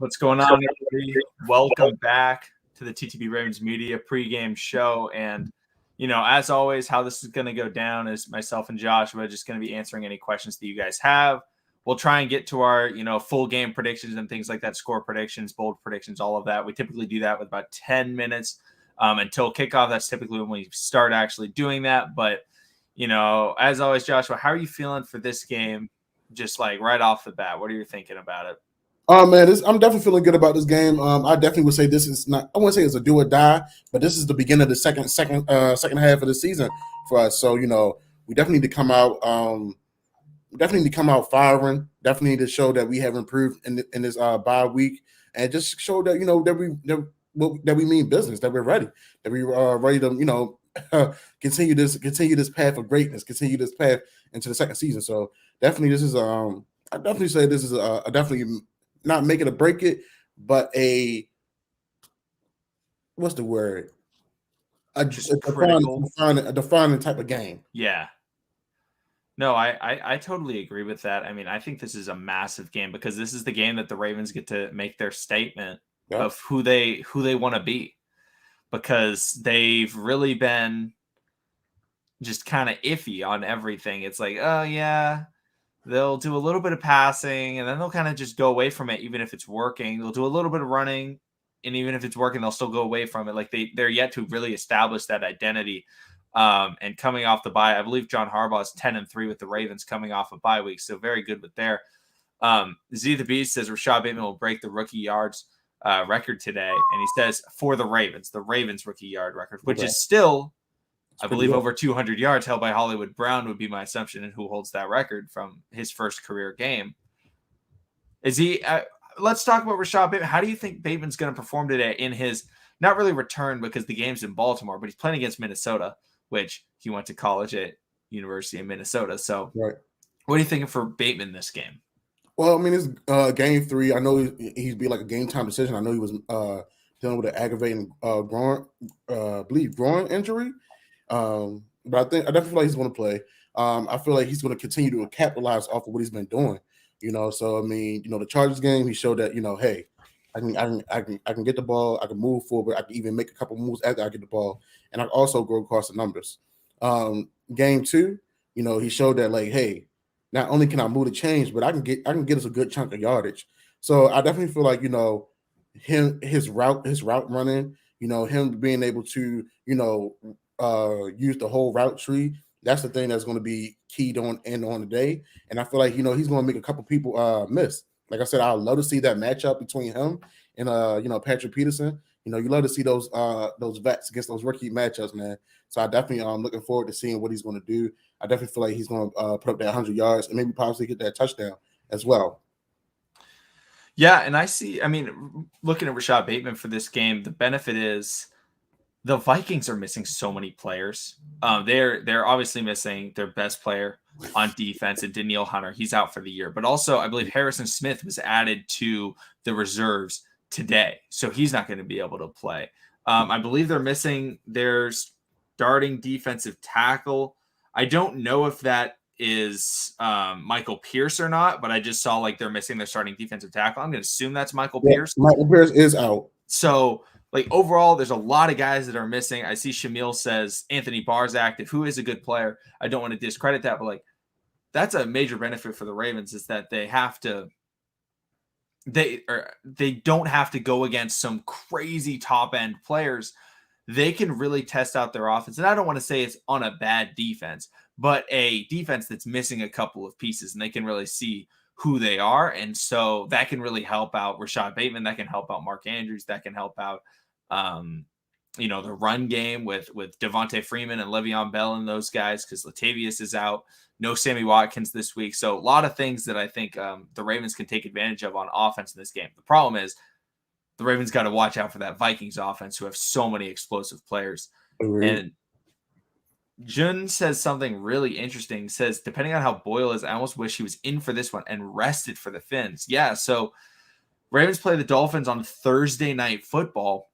What's going on, everybody? Welcome back to the TTB Ravens Media pregame show. And, as always, how this is going to go down is myself and Joshua just going to be answering any questions that you guys have. We'll try and get to our, full game predictions and things like that, score predictions, bold predictions, all of that. We typically do that with about 10 minutes until kickoff. That's typically when we start actually doing that. But, as always, Joshua, how are you feeling for this game? Just like right off the bat, what are you thinking about it? Oh man, I'm definitely feeling good about this game. I definitely would say this is not. I wouldn't say it's a do or die, but this is the beginning of the second half of the season for us. So we definitely need to come out. We definitely need to come out firing. Definitely need to show that we have improved in this bye week, and just show that that we mean business, that we're ready, that we are ready to continue this path of greatness, continue this path into the second season. So definitely, this is I definitely say this is a definitely. Not make it or break it, but what's the word? A defining type of game. Yeah. No, I totally agree with that. I mean, I think this is a massive game because this is the game that the Ravens get to make their statement of who they want to be, because they've really been just kind of iffy on everything. It's like, oh yeah, they'll do a little bit of passing, and then they'll kind of just go away from it, even if it's working. They'll do a little bit of running, and even if it's working, they'll still go away from it. Like they're yet to really establish that identity. And coming off the bye, I believe John Harbaugh is 10-3 with the Ravens coming off a bye week, so very good with there. Z the Beast says Rashod Bateman will break the rookie yards record today, and he says for the Ravens rookie yard record, which is still, I believe, over 200 yards held by Hollywood Brown would be my assumption, and who holds that record from his first career game. Is he? Let's talk about Rashod Bateman. How do you think Bateman's going to perform today in his, not really return because the game's in Baltimore, but he's playing against Minnesota, which he went to college at University of Minnesota. So right. What are you thinking for Bateman this game? Well, I mean, it's game 3. I know he'd be like a game time decision. I know he was dealing with an aggravating groin injury. But I definitely feel like he's going to play. I feel like he's going to continue to capitalize off of what he's been doing. So I mean, the Chargers game, he showed that hey, I can get the ball, I can move forward, I can even make a couple moves after I get the ball, and I can also go across the numbers. Game 2, he showed that hey, not only can I move the chains, but I can get us a good chunk of yardage. So I definitely feel like his route running, him being able to use the whole route tree. That's the thing that's going to be keyed on today. And I feel like, he's going to make a couple people miss. Like I said, I'd love to see that matchup between him and, Patrick Peterson. You love to see those vets against those rookie matchups, man. So I definitely looking forward to seeing what he's going to do. I definitely feel like he's going to put up that 100 yards and maybe possibly get that touchdown as well. Yeah, and looking at Rashod Bateman for this game, the benefit is the Vikings are missing so many players. They're obviously missing their best player on defense, and Danielle Hunter. He's out for the year. But also, I believe Harrison Smith was added to the reserves today, so he's not going to be able to play. I believe they're missing their starting defensive tackle. I don't know if that is Michael Pierce or not, but I just saw they're missing their starting defensive tackle. I'm going to assume that's Michael Pierce. Michael Pierce is out. So, overall, there's a lot of guys that are missing. I see Shamil says Anthony Barr's active, who is a good player. I don't want to discredit that, but that's a major benefit for the Ravens, is that they don't have to go against some crazy top end players. They can really test out their offense. And I don't want to say it's on a bad defense, but a defense that's missing a couple of pieces, and they can really see who they are. And so that can really help out Rashod Bateman. That can help out Mark Andrews. That can help out, the run game with Devontae Freeman and Le'Veon Bell and those guys, because Latavius is out. No Sammy Watkins this week. So a lot of things that I think the Ravens can take advantage of on offense in this game. The problem is the Ravens got to watch out for that Vikings offense, who have so many explosive players. And Jun says something really interesting. Says, depending on how Boyle is, I almost wish he was in for this one and rested for the Finns. Yeah, so Ravens play the Dolphins on Thursday Night Football,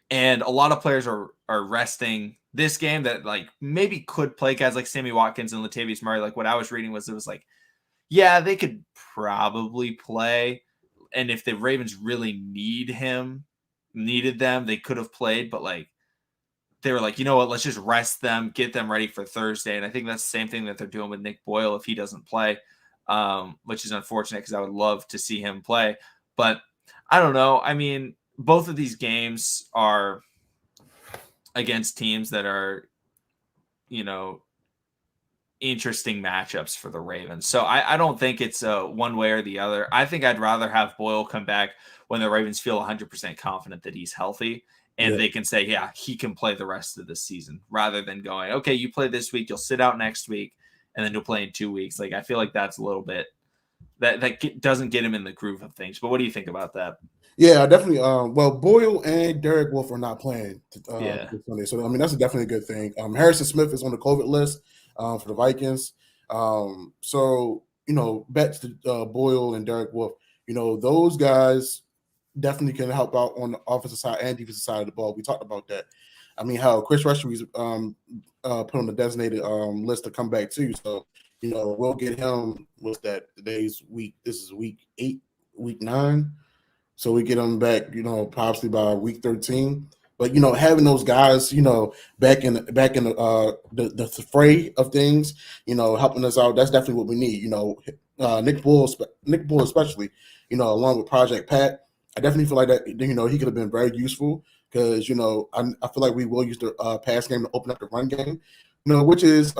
and a lot of players are resting this game that maybe could play, guys like Sammy Watkins and Latavius Murray. What I was reading was, it was yeah, they could probably play. and if the Ravens really needed them, they could have played, but like they were like, you know what, let's just rest them, get them ready for Thursday. And I think that's the same thing that they're doing with Nick Boyle if he doesn't play, which is unfortunate because I would love to see him play. But I don't know. I mean, both of these games are against teams that are, interesting matchups for the Ravens. So I don't think it's one way or the other. I think I'd rather have Boyle come back when the Ravens feel 100% confident that he's healthy and they can say, yeah, he can play the rest of the season rather than going, okay, you play this week, you'll sit out next week, and then you'll play in 2 weeks. Like, I feel like that's a little bit that doesn't get him in the groove of things. But what do you think about that? Yeah, definitely. Well, Boyle and Derek Wolfe are not playing Yeah. this Sunday, so I mean that's definitely a good thing. Harrison Smith is on the COVID list for the Vikings. So bets to Boyle and Derek Wolfe. Those guys definitely can help out on the offensive side and defensive side of the ball. We talked about that. I mean, how Chris Rushing was put on the designated list to come back too. So we'll get him. What's that? Today's week. This is week 8, week 9. So we get them back, possibly by week 13. But having those guys, back in the fray of things, helping us out, that's definitely what we need. Nick Bull especially, along with Project Pat, I definitely feel like that. He could have been very useful because I feel like we will use the pass game to open up the run game, which is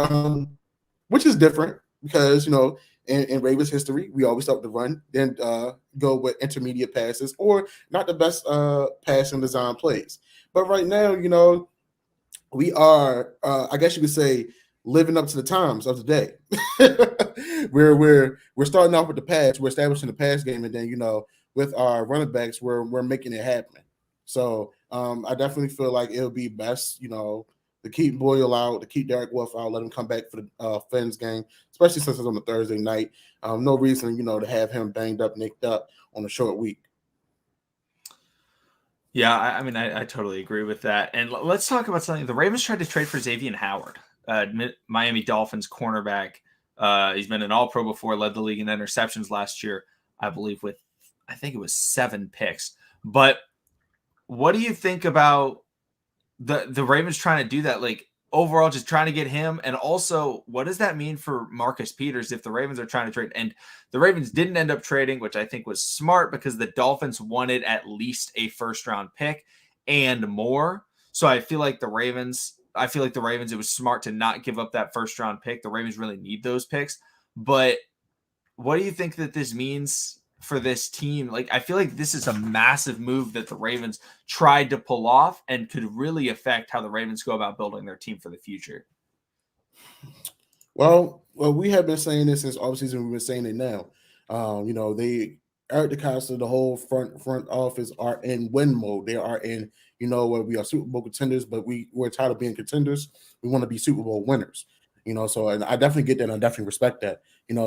different because in Ravens history, we always start the run, then go with intermediate passes or not the best passing design plays. But right now, we are, I guess you could say, living up to the times of the day. we're starting off with the pass, we're establishing the pass game, and then with our running backs, we're making it happen. So I definitely feel like it would be best, to keep Boyle out, to keep Derek Wolfe out, let him come back for the Fins game, especially since it's on a Thursday night. No reason, to have him banged up, nicked up on a short week. Yeah, I mean, I totally agree with that. And let's talk about something. The Ravens tried to trade for Xavier Howard, Miami Dolphins cornerback. He's been an All-Pro before, led the league in interceptions last year, I believe, with I think it was 7 picks. But what do you think about the Ravens trying to do that? Like, overall, just trying to get him, and also what does that mean for Marcus Peters if the Ravens are trying to trade? And the Ravens didn't end up trading, which I think was smart because the Dolphins wanted at least a first-round pick and more. So I feel like the Ravens, it was smart to not give up that first-round pick. The Ravens really need those picks. But what do you think that this means for this team? Like, I feel like this is a massive move that the Ravens tried to pull off and could really affect how the Ravens go about building their team for the future. Well, we have been saying this since offseason. We've been saying it now. They Eric DeCosta, the whole front office are in win mode. They are in, where we are Super Bowl contenders, but we're tired of being contenders. We want to be Super Bowl winners. So and I definitely get that, and I definitely respect that.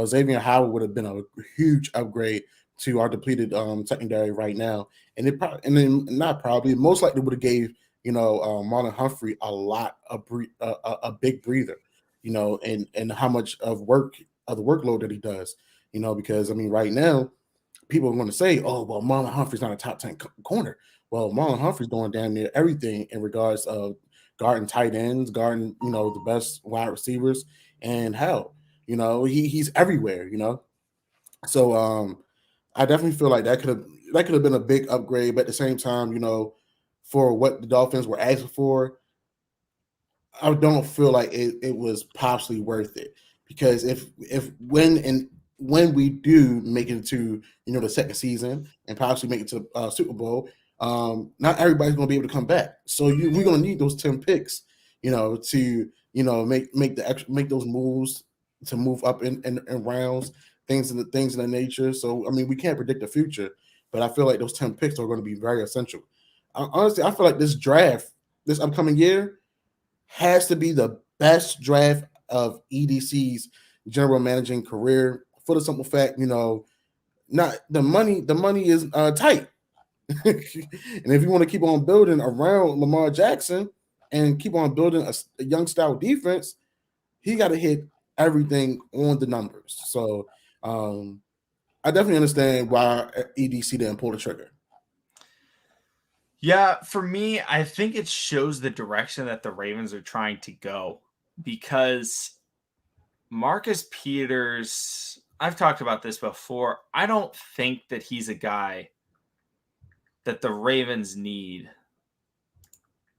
Xavier Howard would have been a huge upgrade to our depleted secondary right now, and most likely would have gave Marlon Humphrey a big breather, and how much of the workload that he does, because I mean right now people are going to say, oh well, Marlon Humphrey's not a top 10 corner. Well, Marlon Humphrey's doing damn near everything in regards of guarding tight ends, guarding the best wide receivers, and hell, he's everywhere, So I definitely feel like that could have been a big upgrade, but at the same time, for what the Dolphins were asking for, I don't feel like it was possibly worth it, because when we do make it to the second season and possibly make it to Super Bowl, not everybody's going to be able to come back. So we're going to need those 10 picks, to make those moves to move up in rounds, things of that nature. So I mean, we can't predict the future, but I feel like those 10 picks are going to be very essential. Honestly, I feel like this draft, this upcoming year, has to be the best draft of EDC's general managing career, for the simple fact, not the money is tight. And if you want to keep on building around Lamar Jackson and keep on building a young style defense, he got to hit everything on the numbers. So I definitely understand why EDC didn't pull the trigger. Yeah, for me, I think it shows the direction that the Ravens are trying to go because Marcus Peters, I've talked about this before. I don't think that he's a guy that the Ravens need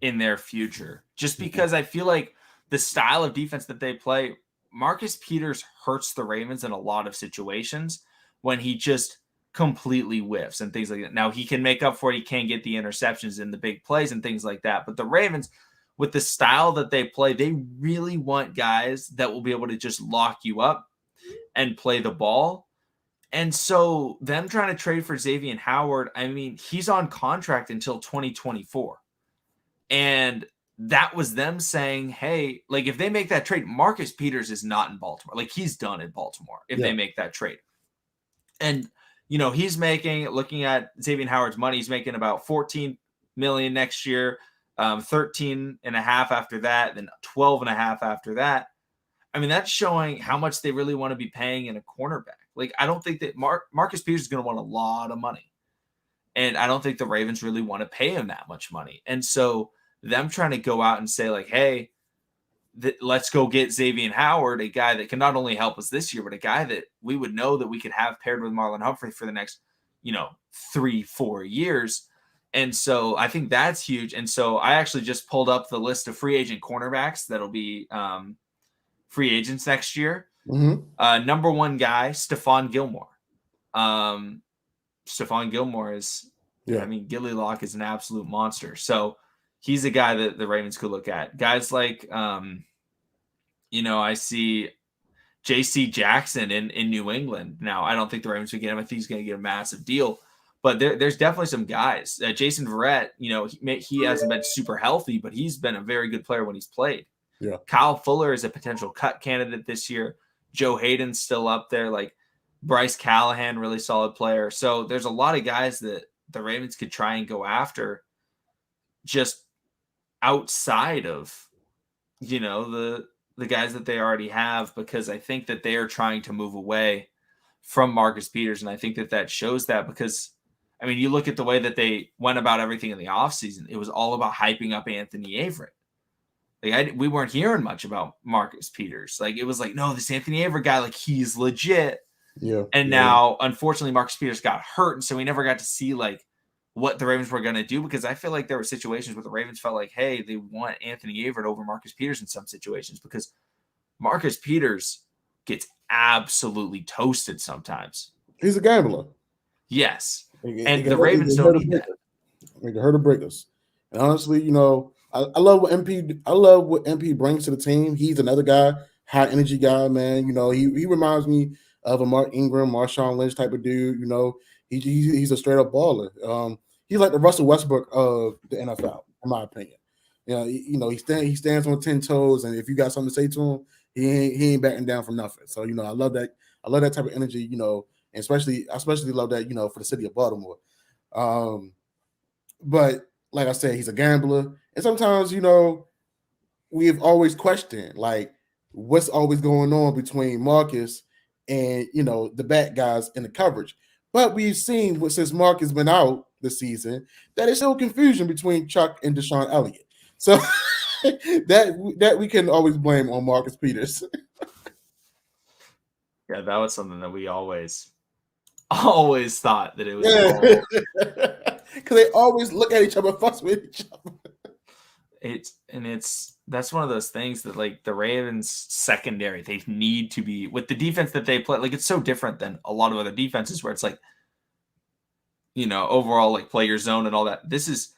in their future just because I feel like the style of defense that they play, Marcus Peters hurts the Ravens in a lot of situations when he just completely whiffs and things like that. Now he can make up for it. He can get the interceptions and the big plays and things like that. But the Ravens, with the style that they play, they really want guys that will be able to just lock you up and play the ball. And so them trying to trade for Xavier Howard, I mean, he's on contract until 2024. And that was them saying, hey, like if they make that trade, Marcus Peters is not in Baltimore. Like he's done in Baltimore if they make that trade. And, you know, he's making, looking at Xavier Howard's money, he's making about 14 million next year, 13 and a half after that, then 12 and a half after that. I mean, that's showing how much they really want to be paying in a cornerback. Like, I don't think that Marcus Peters is going to want a lot of money. And I don't think the Ravens really want to pay him that much money. And so them trying to go out and say like, hey, let's go get Xavier Howard, a guy that can not only help us this year, but a guy that we would know that we could have paired with Marlon Humphrey for the next, 3-4 years. And so I think that's huge. And so I actually just pulled up the list of free agent cornerbacks that'll be free agents next year. Mm-hmm. Number one guy, Stephon Gilmore. Stephon Gilmore is, I mean, Gilly Lock is an absolute monster. So he's a guy that the Ravens could look at. Guys like, I see J.C. Jackson in New England. Now, I don't think the Ravens would get him. I think he's going to get a massive deal. But there's definitely some guys. Jason Verrett, he hasn't been super healthy, but he's been a very good player when he's played. Yeah. Kyle Fuller is a potential cut candidate this year. Joe Hayden's still up there. Like Bryce Callahan, really solid player. So there's a lot of guys that the Ravens could try and go after just outside of, the guys that they already have, because I think that they are trying to move away from Marcus Peters. And I think that shows that because, I mean, you look at the way that they went about everything in the offseason, it was all about hyping up Anthony Averett. Like we weren't hearing much about Marcus Peters. Like it was like, no, this Anthony Averett guy, like he's legit. Yeah. And now, unfortunately, Marcus Peters got hurt, and so we never got to see like what the Ravens were going to do, because I feel like there were situations where the Ravens felt like, hey, they want Anthony Averett over Marcus Peters in some situations, because Marcus Peters gets absolutely toasted sometimes. He's a gambler. Yes. And the Ravens don't need that. He can hurt or break us. And honestly, I love what MP brings to the team. He's another guy, high energy guy, man. He reminds me of a Mark Ingram, Marshawn Lynch type of dude. He's a straight up baller. He's like the Russell Westbrook of the NFL, in my opinion. He stands on 10 toes, and if you got something to say to him, he ain't backing down from nothing. So I love that. I love that type of energy. And especially love that for the city of Baltimore. But like I said, he's a gambler. And sometimes, we've always questioned, like, what's always going on between Marcus and, the back guys in the coverage. But we've seen, since Marcus been out this season, that it's still confusion between Chuck and Deshaun Elliott. So that we can always blame on Marcus Peters. Yeah, that was something that we always thought that it was. Because they always look at each other, fuss with each other. That's one of those things that, like, the Ravens secondary, they need to be, with the defense that they play, like, it's so different than a lot of other defenses where it's like, overall, like, play your zone and all that. This is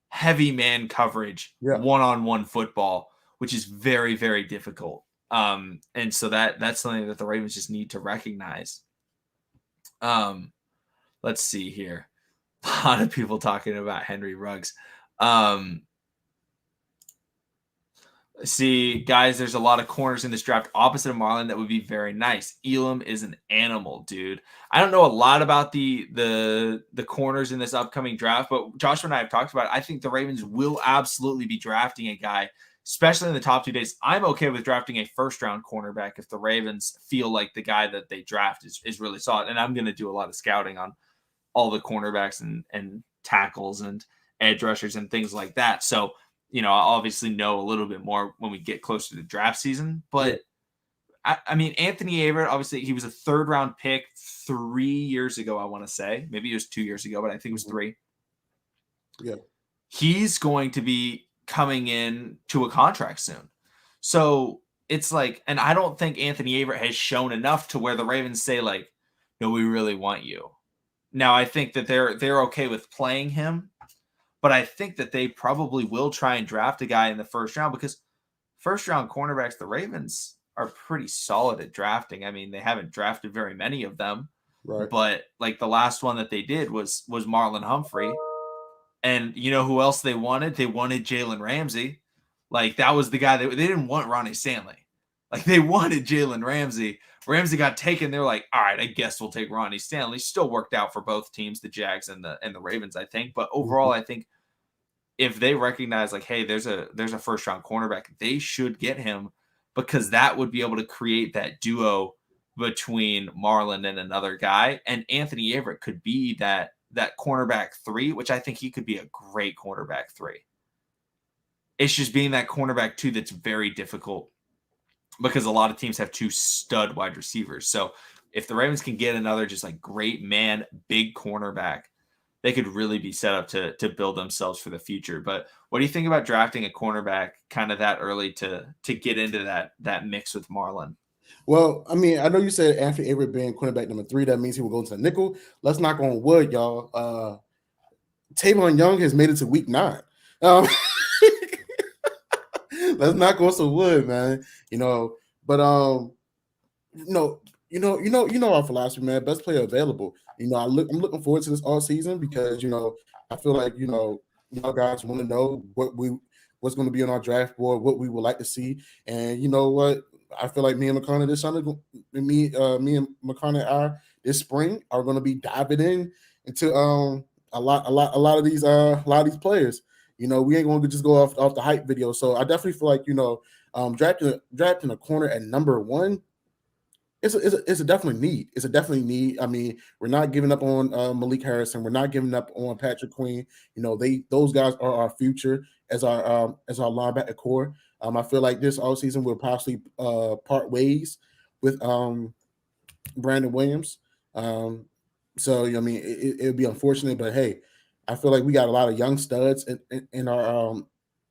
heavy man coverage, one-on-one football, which is very, very difficult. And so that's something that the Ravens just need to recognize. Let's see here. A lot of people talking about Henry Ruggs. See, guys, there's a lot of corners in this draft opposite of Marlon that would be very nice. Elam is an animal, dude. I don't know a lot about the corners in this upcoming draft, but Joshua and I have talked about it. I think the Ravens will absolutely be drafting a guy especially in the top 2 days. I'm okay with drafting a first-round cornerback if the Ravens feel like the guy that they draft is really solid. And I'm going to do a lot of scouting on all the cornerbacks and tackles and edge rushers and things like that. So, I'll obviously know a little bit more when we get closer to draft season. But, I mean, Anthony Averett, obviously, he was a third-round pick 3 years ago, I want to say. Maybe it was 2 years ago, but I think it was 3. Yeah. He's going to be coming in to a contract soon. So it's like, and I don't think Anthony Averett has shown enough to where the Ravens say, like, no, we really want you. Now, I think that they're okay with playing him, but I think that they probably will try and draft a guy in the first round because first-round cornerbacks, the Ravens are pretty solid at drafting. I mean, they haven't drafted very many of them, but like the last one that they did was Marlon Humphrey. And you know who else they wanted? They wanted Jalen Ramsey. Like that was the guy they didn't want Ronnie Stanley. Like they wanted Jalen Ramsey. Ramsey got taken. They're like, all right, I guess we'll take Ronnie Stanley. Still worked out for both teams, the Jags and the Ravens, I think. But overall, I think if they recognize like, hey, there's a first round cornerback, they should get him because that would be able to create that duo between Marlon and another guy. And Anthony Averett could be that cornerback 3, which I think he could be a great cornerback 3. It's just being that cornerback 2 that's very difficult because a lot of teams have 2 stud wide receivers. So if the Ravens can get another just like great man, big cornerback, they could really be set up to build themselves for the future. But what do you think about drafting a cornerback kind of that early to get into that mix with Marlon? Well, I mean, I know you said Anthony Averett being cornerback number 3. That means he will go into the nickel. Let's knock on wood, y'all. Tavon Young has made it to week 9. Let's knock on some wood, man. But our philosophy, man. Best player available. I'm looking forward to this all season because I feel like y'all guys want to know what's going to be on our draft board, what we would like to see, and you know what. I feel like me and McConnell this summer, me and McConnell this spring are going to be diving into a lot of these players. We ain't going to just go off the hype video. So I definitely feel like drafting a corner at number 1. It's a definitely need. It's a definitely need. I mean, we're not giving up on Malik Harrison. We're not giving up on Patrick Queen. Those guys are our future as our linebacker core. I feel like this offseason we'll possibly part ways with Brandon Williams. So I mean, it would be unfortunate, but hey, I feel like we got a lot of young studs in our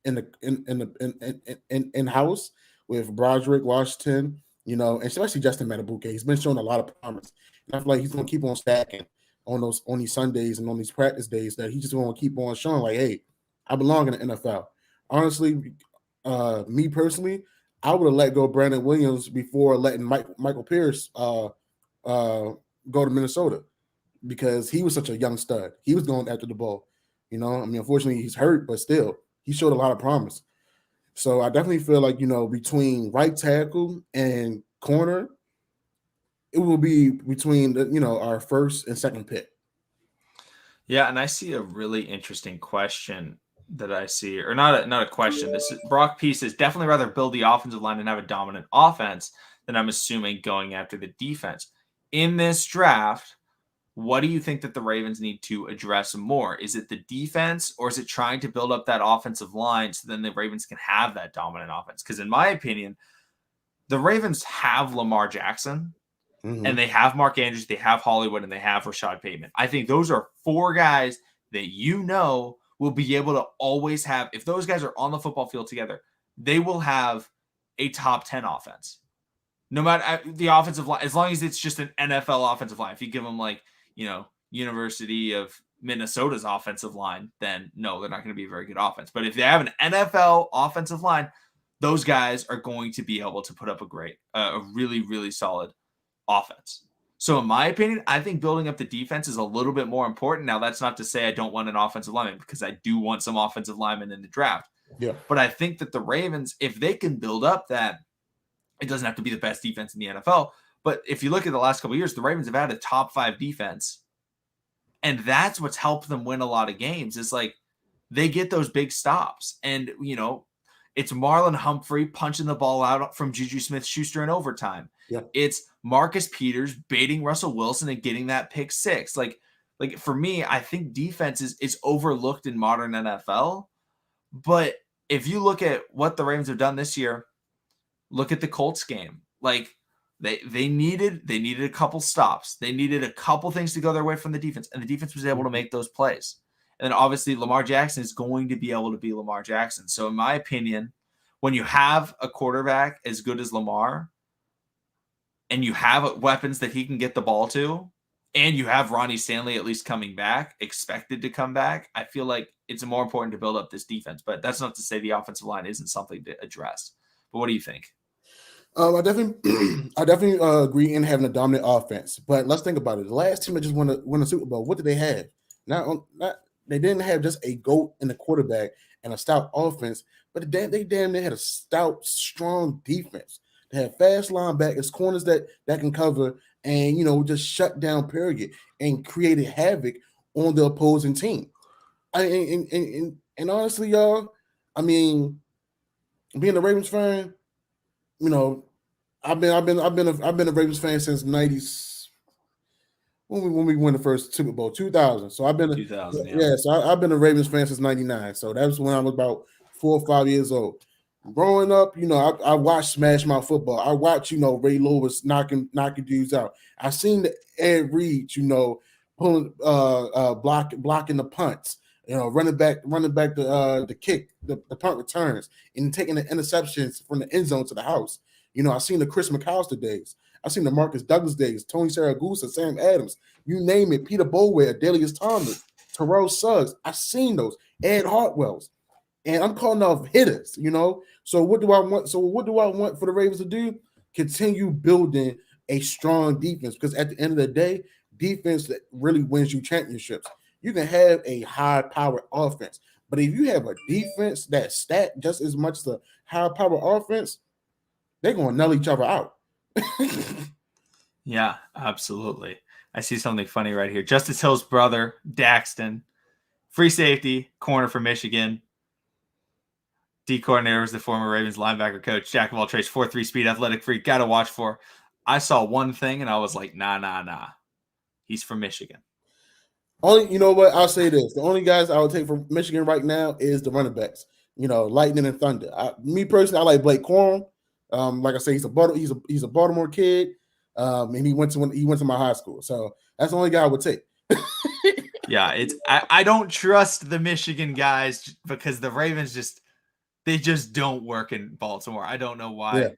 in house with Broderick Washington. And especially Justin Matabuke. He's been showing a lot of promise. And I feel like he's going to keep on stacking on these Sundays and on these practice days that he's just going to keep on showing like, hey, I belong in the NFL. Honestly, me personally, I would have let go of Brandon Williams before letting Michael Pierce go to Minnesota because he was such a young stud. He was going after the ball. I mean, unfortunately, he's hurt, but still, he showed a lot of promise. So I definitely feel like, between right tackle and corner, it will be between our first and second pick. Yeah, and I see a really interesting question that I see, or not a question. This is Brock P says definitely rather build the offensive line and have a dominant offense than I'm assuming going after the defense. In this draft, what do you think that the Ravens need to address more? Is it the defense or is it trying to build up that offensive line so then the Ravens can have that dominant offense? Because in my opinion, the Ravens have Lamar Jackson and they have Mark Andrews, they have Hollywood, and they have Rashod Bateman. I think those are 4 guys that will be able to always have, if those guys are on the football field together, they will have a top 10 offense. No matter the offensive line, as long as it's just an NFL offensive line. If you give them University of Minnesota's offensive line, then no, they're not going to be a very good offense. But if they have an NFL offensive line, those guys are going to be able to put up a really, really solid offense. So in my opinion, I think building up the defense is a little bit more important. Now, that's not to say I don't want an offensive lineman because I do want some offensive linemen in the draft. Yeah. But I think that the Ravens, if they can build up that, it doesn't have to be the best defense in the NFL. But if you look at the last couple of years, the Ravens have had a top 5 defense. And that's what's helped them win a lot of games is like they get those big stops. And, It's Marlon Humphrey punching the ball out from Juju Smith-Schuster in overtime. Yeah. It's Marcus Peters baiting Russell Wilson and getting that pick six. Like for me, I think defense is overlooked in modern NFL. But if you look at what the Ravens have done this year, look at the Colts game. Like they needed a couple stops. They needed a couple things to go their way from the defense, and the defense was able to make those plays. And then obviously Lamar Jackson is going to be able to be Lamar Jackson. So in my opinion, when you have a quarterback as good as Lamar and you have weapons that he can get the ball to, and you have Ronnie Stanley at least coming back, expected to come back, I feel like it's more important to build up this defense. But that's not to say the offensive line isn't something to address. But what do you think? I definitely agree in having a dominant offense. But let's think about it. The last team that just won a Super Bowl, what did they have? Not they didn't have just a GOAT in the quarterback and a stout offense, but they damn near had a stout, strong defense. They had fast linebackers, corners that can cover, and just shut down period and created havoc on the opposing team. And honestly, y'all, I mean, being a Ravens fan, I've been a Ravens fan since '90s when we won the first Super Bowl, 2000. So I've been 2000, so I've been a Ravens fan since '99. So that was when I was about 4 or 5 years old. Growing up, I watched Smash Mouth football. I watched, Ray Lewis knocking dudes out. I seen the Ed Reed, pulling blocking the punts. Running back the kick, the punt returns, and taking the interceptions from the end zone to the house. I've seen the Chris McAllister days. I've seen the Marcus Douglas days, Tony Saragusa, Sam Adams, you name it, Peter Boulware, Adelius Thomas, Terrell Suggs. I've seen those, Ed Hartwells. And I'm calling off hitters, So what do I want? For the Ravens to do? Continue building a strong defense, because at the end of the day, defense that really wins you championships. You can have a high-powered offense, but if you have a defense that's stacked just as much as a high-powered offense, they're going to null each other out. Yeah, absolutely. I see something funny right here. Justice Hill's brother, Daxton, free safety, corner for Michigan. D coordinator was the former Ravens linebacker coach, jack of all trades, 4.3 speed, athletic freak, got to watch for. I saw one thing and I was like, nah. He's from Michigan. You know what? I'll say this. The only guys I would take from Michigan right now is the running backs. Lightning and Thunder. Me personally, I like Blake Corum. Like I say, he's a Baltimore kid, and he went to my high school. So that's the only guy I would take. Yeah, I don't trust the Michigan guys because the Ravens just don't work in Baltimore. I don't know why. Yeah.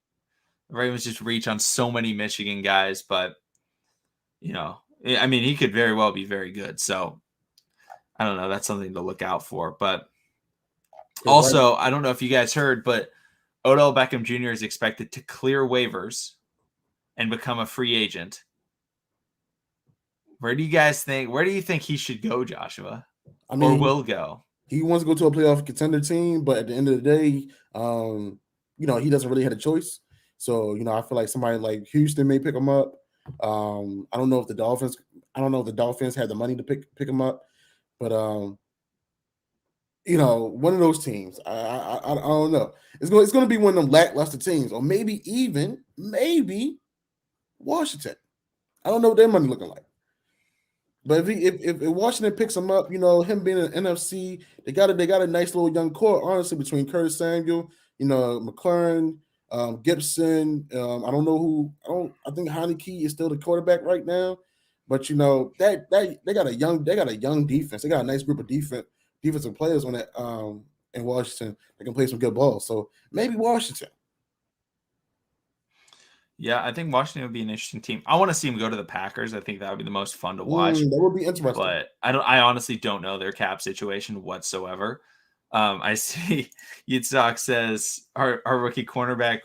The Ravens just reach on so many Michigan guys, but I mean, he could very well be very good. So I don't know. That's something to look out for. But also, I don't know if you guys heard, but Odell Beckham Jr. is expected to clear waivers and become a free agent. Where do you think he should go, Joshua? I mean, or will go? He wants to go to a playoff contender team, but at the end of the day, he doesn't really have a choice. So, I feel like somebody like Houston may pick him up. I don't know if the Dolphins have the money to pick him up, but one of those teams. I don't know. It's going to be one of them lackluster teams, or maybe Washington. I don't know what their money looking like. But if Washington picks him up, him being an NFC, they got a nice little young core, honestly, between Curtis Samuel, McLaurin, Gibson. I don't know who. I think Heineke is still the quarterback right now, but that they got a young defense. They got a nice group of defensive players on that in Washington that can play some good ball. So maybe Washington. Yeah, I think Washington would be an interesting team. I want to see him go to the Packers. I think that would be the most fun to watch. That would be interesting. But I honestly don't know their cap situation whatsoever. I see Yitzhak says our rookie cornerback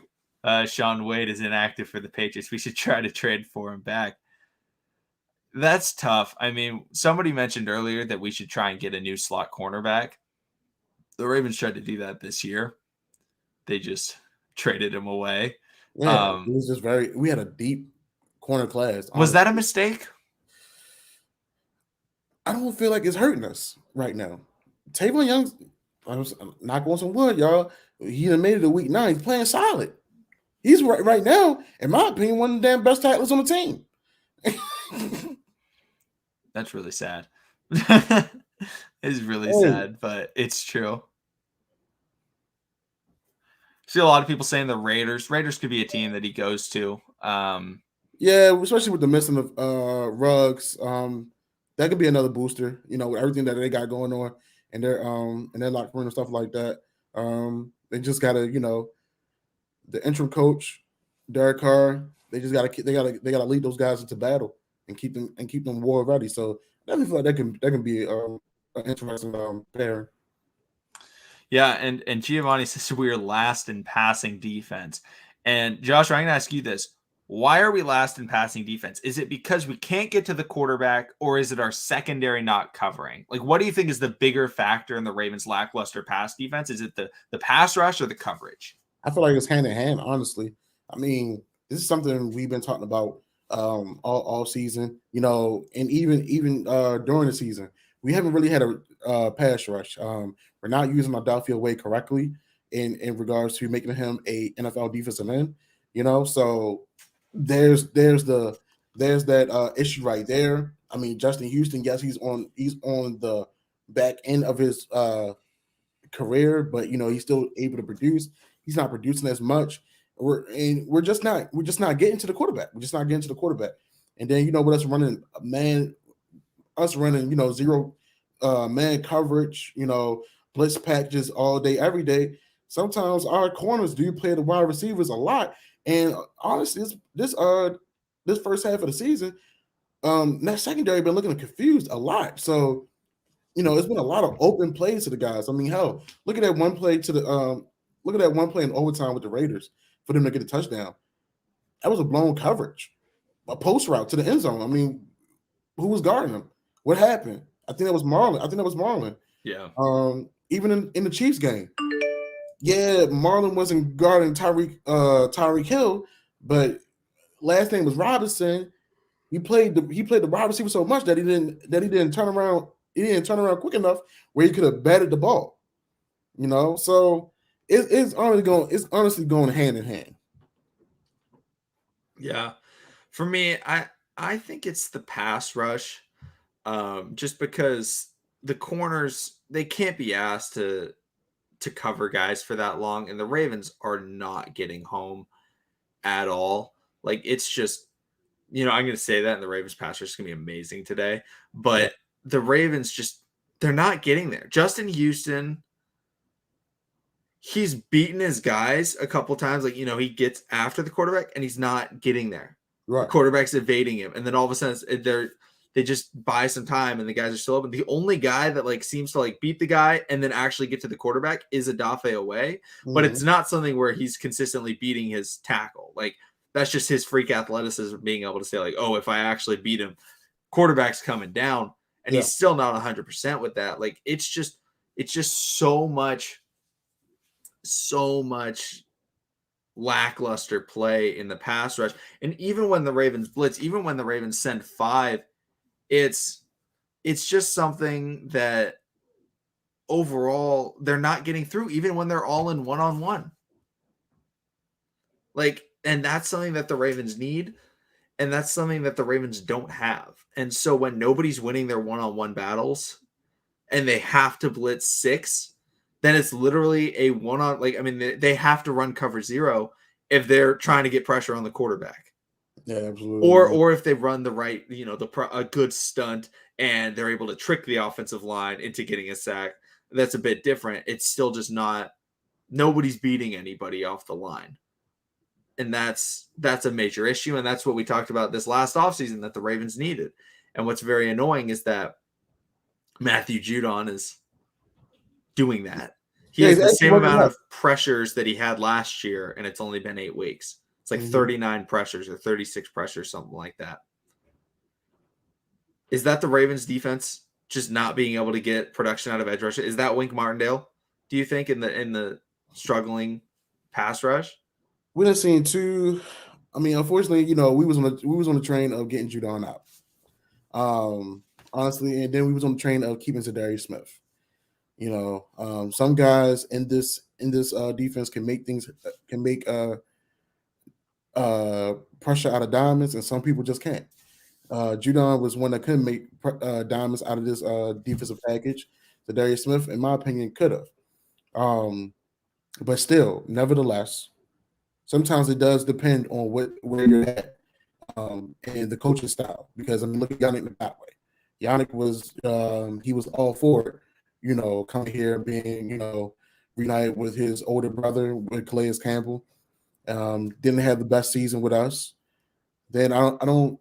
Sean Wade is inactive for the Patriots. We should try to trade for him back. That's tough. I mean, somebody mentioned earlier that we should try and get a new slot cornerback. The Ravens tried to do that this year. They just traded him away. Yeah, it was just we had a deep corner class. Honestly. Was that a mistake? I don't feel like it's hurting us right now. Tavon Young's I'm not going some wood, y'all. He done made it to week 9. He's playing solid. He's right now, in my opinion, one of the damn best tacklers on the team. That's really sad. It's really sad, but it's true. See a lot of people saying the Raiders. Raiders could be a team that he goes to. Yeah, especially with the missing of Ruggs. That could be another booster, with everything that they got going on in their locker room and stuff like that. They just gotta, the interim coach, Derek Carr, they gotta lead those guys into battle and keep them war ready. So I definitely feel like that can be an interesting pairing. Yeah, and Giovanni says we are last in passing defense. And Josh, I'm gonna ask you this. Why are we last in passing defense? Is it because we can't get to the quarterback, or is it our secondary not covering? Like, what do you think is the bigger factor in the Ravens' lackluster pass defense? Is it the pass rush or the coverage? I feel like it's hand in hand, honestly. I mean, this is something we've been talking about all season, and even during the season. We haven't really had a pass rush. We're not using Odell Way correctly in regards to making him a NFL defensive end, so there's that issue right there. I mean, Justin Houston, yes, he's on the back end of his career, but he's still able to produce. He's not producing as much. We're just not getting to the quarterback. We're just not getting to the quarterback. And then with us running zero man coverage, blitz packages all day, every day. Sometimes our corners do play the wide receivers a lot. And honestly, this first half of the season, that secondary been looking confused a lot. So, it's been a lot of open plays to the guys. I mean, hell, look at that one play in overtime with the Raiders for them to get a touchdown. That was a blown coverage, a post route to the end zone. I mean, who was guarding him? What happened? I think that was Marlon. Yeah. Even in the Chiefs game, yeah, Marlon wasn't guarding Tyreek Hill, but last name was Robinson. He played the wide receiver so much that he didn't turn around. He didn't turn around quick enough where he could have batted the ball. So it's honestly going hand in hand. Yeah, for me, I think it's the pass rush, just because the corners, they can't be asked to cover guys for that long, and the Ravens are not getting home at all. Like, it's just, I'm going to say that, and the Ravens pass rush is going to be amazing today, but the Ravens they're not getting there. Justin Houston, he's beaten his guys a couple times. Like, he gets after the quarterback and he's not getting there. Right. The quarterback's evading him. And then all of a sudden they just buy some time and the guys are still open. The only guy that seems to beat the guy and then actually get to the quarterback is Odafe Away. Mm-hmm. But it's not something where he's consistently beating his tackle. That's just his freak athleticism, being able to say oh, if I actually beat him, quarterback's coming down. And he's still not 100% with that. It's just so much lackluster play in the pass rush. And even when the Ravens blitz, even when the Ravens send 5, it's just something that overall they're not getting through, even when they're all in one-on-one. And that's something that the Ravens need, and that's something that the Ravens don't have. And so when nobody's winning their one-on-one battles and they have to blitz 6, then it's literally a one-on. They have to run cover 0 if they're trying to get pressure on the quarterback. Yeah, absolutely. Or if they run the right, a good stunt and they're able to trick the offensive line into getting a sack. That's a bit different. It's still just not. Nobody's beating anybody off the line, and that's a major issue. And that's what we talked about this last offseason that the Ravens needed. And what's very annoying is that Matthew Judon is doing that. He has the same amount of pressures that he had last year, and it's only been 8 weeks. It's 39 pressures or 36 pressures, something like that. Is that the Ravens defense just not being able to get production out of edge rush? Is that Wink Martindale, do you think, in the struggling pass rush? We done seen 2. I mean, unfortunately, we was on the train of getting Judon out. Honestly, and then we was on the train of keeping Zadarius Smith. Some guys in this defense can make pressure out of diamonds, and some people just can't. Judon was one that couldn't make diamonds out of this defensive package. So Darius Smith, in my opinion, could have. But still, nevertheless, sometimes it does depend on where you're at and the coaching style. Because I mean, look at Yannick that way. Yannick was he was all for it, coming here being reunited with his older brother with Calais Campbell. Didn't have the best season with us. Then I don't.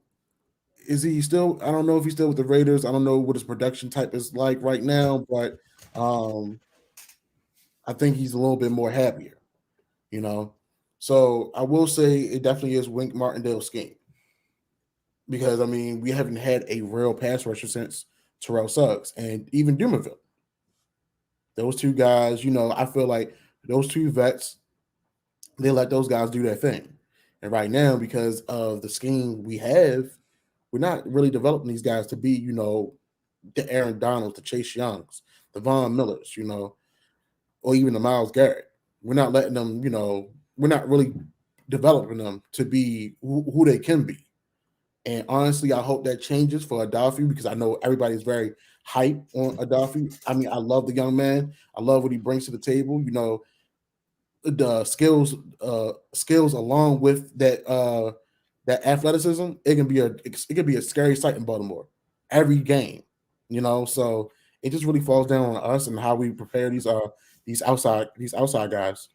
Is he still? I don't know if he's still with the Raiders. I don't know what his production type is like right now, but I think he's a little bit more happier. So I will say it definitely is Wink Martindale's scheme. Because I mean, we haven't had a real pass rusher since Terrell Suggs and even Dumerville. Those two guys, I feel like those two vets, they let those guys do their thing. And right now, because of the scheme we have, we're not really developing these guys to be, the Aaron Donalds, the Chase Youngs, the Von Millers, or even the Myles Garrett. We're not letting them, we're not really developing them to be who they can be. And honestly, I hope that changes for Adolphe because I know everybody's very hype on Adolphe. I mean, I love the young man. I love what he brings to the table. The skills along with that athleticism, it can be a scary sight in Baltimore every game. So it just really falls down on us and how we prepare these outside guys.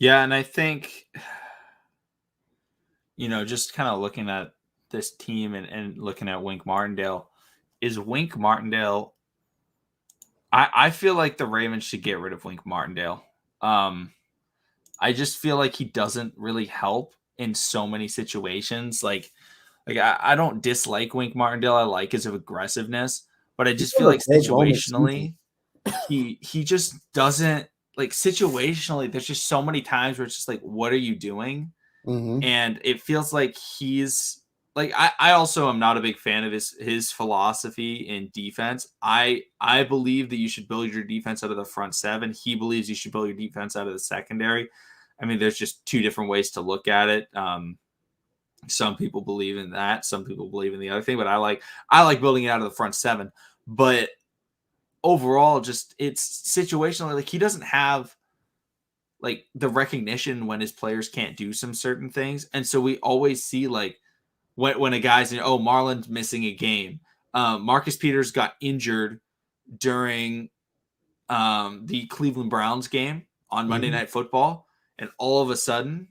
Yeah, and I think just kind of looking at this team and looking at Wink Martindale, is Wink Martindale. I feel like the Ravens should get rid of Wink Martindale. I just feel like he doesn't really help in so many situations. Like I don't dislike Wink Martindale. I like his aggressiveness, but I just feel like situationally, he just doesn't situationally. There's just so many times where it's just like, what are you doing? Mm-hmm. And it feels like he's I also am not a big fan of his philosophy in defense. I believe that you should build your defense out of the front seven. He believes you should build your defense out of the secondary. I mean, there's just two different ways to look at it. Some people believe in that. Some people believe in the other thing. But I like building it out of the front seven. But overall, just it's situationally he doesn't have the recognition when his players can't do some certain things, and so we always see when a guy's Marlon's missing a game. Marcus Peters got injured during the Cleveland Browns game on Monday Night Football, and all of a sudden,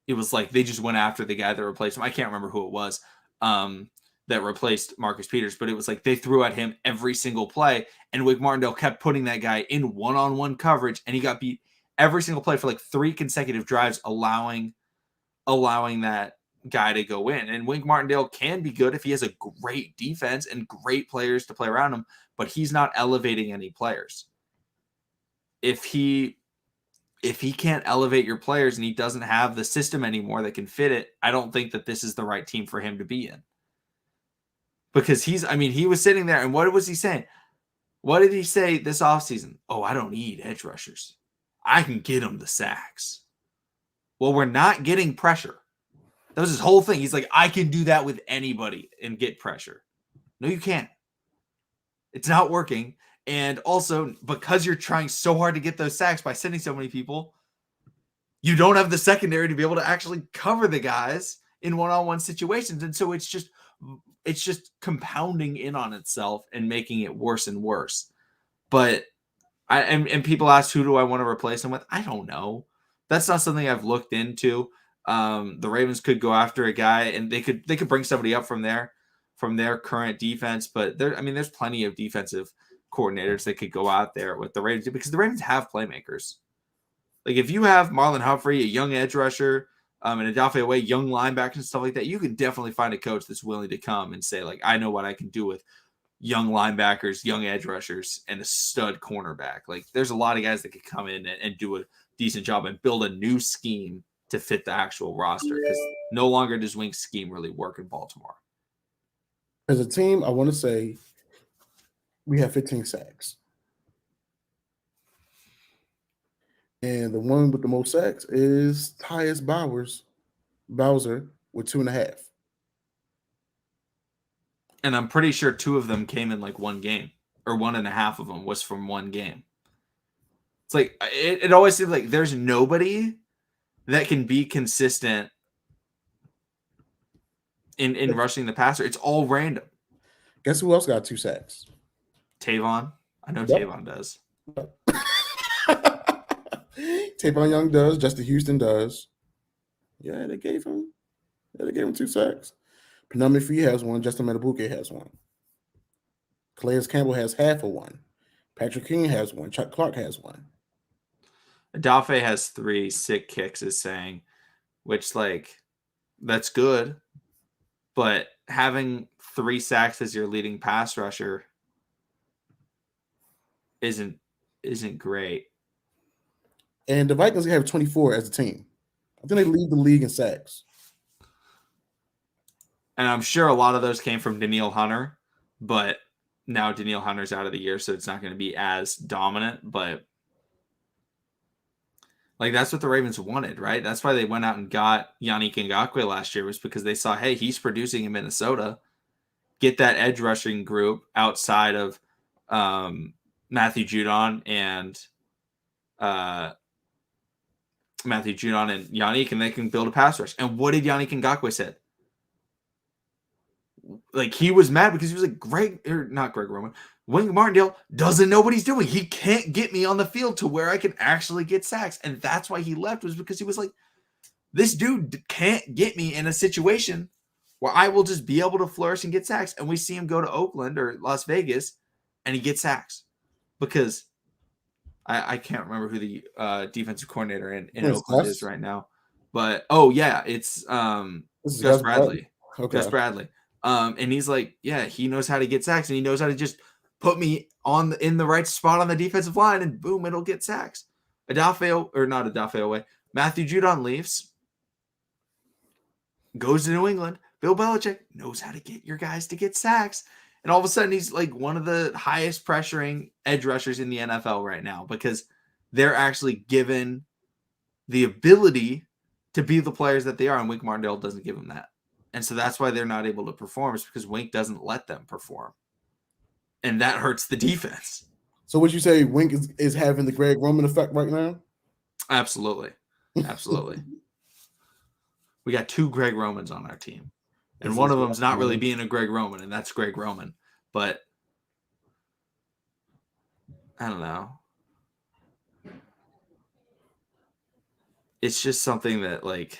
it was like they just went after the guy that replaced him. I can't remember who it was that replaced Marcus Peters, but it was like they threw at him every single play, and Wink Martindale kept putting that guy in one-on-one coverage, and he got beat every single play for 3 consecutive drives, allowing that guy to go in. And Wink Martindale can be good if he has a great defense and great players to play around him, but he's not elevating any players. If he can't elevate your players and he doesn't have the system anymore that can fit it, I don't think that this is the right team for him to be in. Because he was sitting there, and what was he saying? What did he say this offseason? Oh, I don't need edge rushers. I can get them the sacks. Well, we're not getting pressure. That was his whole thing. He's like, I can do that with anybody and get pressure. No, you can't. It's not working. And also, because you're trying so hard to get those sacks by sending so many people, you don't have the secondary to be able to actually cover the guys in one-on-one situations. And so it's just compounding in on itself and making it worse and worse. But and people ask, who do I want to replace him with? I don't know. That's not something I've looked into. The Ravens could go after a guy, and they could bring somebody up from their current defense. But there's plenty of defensive coordinators that could go out there with the Ravens, because the Ravens have playmakers. Like if you have Marlon Humphrey, a young edge rusher, and Adolphe Away, young linebackers and stuff like that, you can definitely find a coach that's willing to come and say, I know what I can do with young linebackers, young edge rushers, and a stud cornerback. There's a lot of guys that could come in and do a decent job and build a new scheme to fit the actual roster, because no longer does Wink's scheme really work in Baltimore. As a team, I want to say we have 15 sacks. And the one with the most sacks is Tyus Bowser with 2.5. And I'm pretty sure 2 of them came in like one game, or 1.5 of them was from one game. It's like it always seems like there's nobody that can be consistent in rushing the passer. It's all random. Guess who else got 2 sacks? Tavon. I know Yep. Tavon does. Tavon Young does. Justin Houston does. Yeah, they gave him 2 sacks. Penami Fee has one. Justin Matabuke has one. Calais Campbell has half of one. Patrick King has one. Chuck Clark has one. Adafe has 3 sick kicks, is saying, which, like, that's good. But having 3 sacks as your leading pass rusher isn't great. And the Vikings have 24 as a team. I think they lead the league in sacks. And I'm sure a lot of those came from Danielle Hunter, but now Danielle Hunter's out of the year, so it's not going to be as dominant. But like that's what the Ravens wanted, right? That's why they went out and got Yannick Ngakoue last year, was because they saw, hey, he's producing in Minnesota. Get that edge rushing group outside of Matthew Judon and Yannick, and they can build a pass rush. And what did Yannick Ngakoue say? Like, he was mad because he was like, not Greg Roman, Wink Martindale doesn't know what he's doing. He can't get me on the field to where I can actually get sacks. And that's why he left, was because he was like, this dude can't get me in a situation where I will just be able to flourish and get sacks. And we see him go to Oakland or Las Vegas and he gets sacks because I can't remember who the defensive coordinator in Oakland is right now. But, it's Gus Bradley. Okay. Gus Bradley. And he's like, yeah, he knows how to get sacks, and he knows how to just put me in the right spot on the defensive line, and boom, it'll get sacks. Matthew Judon leaves, goes to New England. Bill Belichick knows how to get your guys to get sacks. And all of a sudden, he's like one of the highest pressuring edge rushers in the NFL right now, because they're actually given the ability to be the players that they are, and Wink Martindale doesn't give them that. And so that's why they're not able to perform. It's because Wink doesn't let them perform. And that hurts the defense. So would you say Wink is having the Greg Roman effect right now? Absolutely. Absolutely. We got 2 Greg Romans on our team. And one of them's not really being a Greg Roman, and that's Greg Roman. But I don't know. It's just something that, like,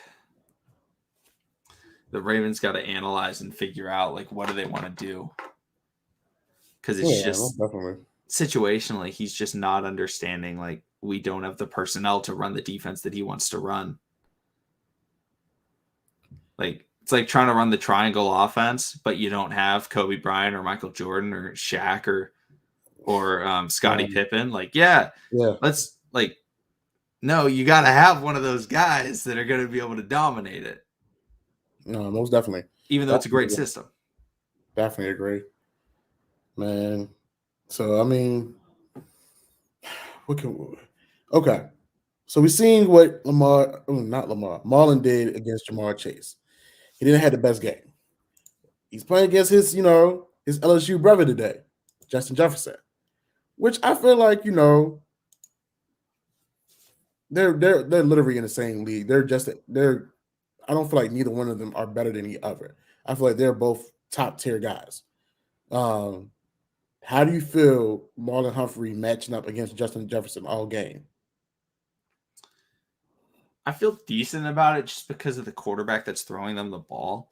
the Ravens got to analyze and figure out, like, what do they want to do? Because it's just definitely situationally, he's just not understanding, like, we don't have the personnel to run the defense that he wants to run. Like, it's like trying to run the triangle offense, but you don't have Kobe Bryant or Michael Jordan or Shaq or Scottie Pippen. Like, let's, like, no, you got to have one of those guys that are going to be able to dominate it. No, most definitely. Even though it's a great system. Definitely agree. Man. So, I mean, okay. So we've seen what Marlon did against Jamar Chase. He didn't have the best game. He's playing against his LSU brother today, Justin Jefferson, which I feel like, they're literally in the same league. I don't feel like neither one of them are better than the other. I feel like they're both top tier guys. How do you feel Marlon Humphrey matching up against Justin Jefferson all game? I feel decent about it just because of the quarterback that's throwing them the ball.